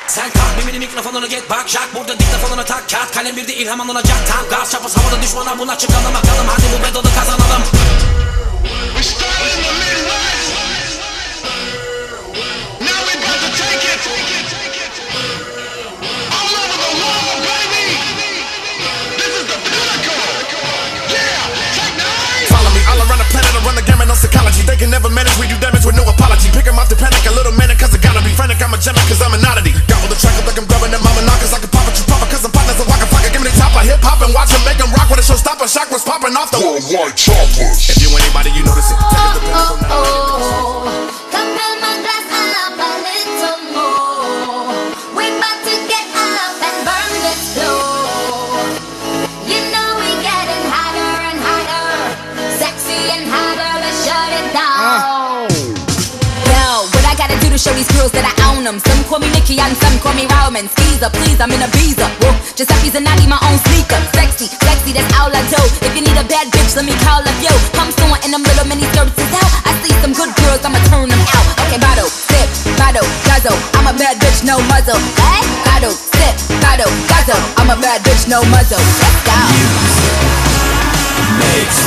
Sen kalk mimini mikrofonunu get bak Jack burada diktafonunu tak kağıt kalem bir de ilham alınacak tam gaz çapız havada düşmana buna çıkalım bakalım hadi bu bedodu kazanalım. We started in the Midwest. Now we about to take it all over the world, baby. This is the pinnacle. Yeah, take 9. Follow me all around the planet, I run the gamut on psychology. They can never manage, we do damage with no apology. Pick 'em off the panic, a little manic, cause I gotta be frantic. I'm a genic, cause I'm an oddity. Got all the track up like I'm grabbing them mama knockers. I can pop it, you pop it, cause I'm partners of Waka Flocka. Give me the top of hip hop and watch 'em make 'em rock with a showstopper. Shock was popping off the Worldwide choppers. If you anybody, you notice it. Take it to pinnacle now. Come fill my glass up a little more. We about to get up and burn this floor. You know we getting hotter and hotter, sexy and hotter. Let's shut it down. Yo, what I gotta do to show these girls that I own them? Some call me Nicki and some call me Roman. Skeezer, please, I'm in a visa. Whoa, Giuseppe's and I need my own sneaker. Sexy, that's all I do. If you need a bad bitch, let me call up yo. Come someone in them little mini skirts is out. I see some good girls, I'ma turn them out. Okay, bottle, sip, bottle, guzzle. I'm a bad bitch, no muzzle. Hey, bottle, sip, bottle, guzzle. I'm a bad bitch, no muzzle. Let's go. Makes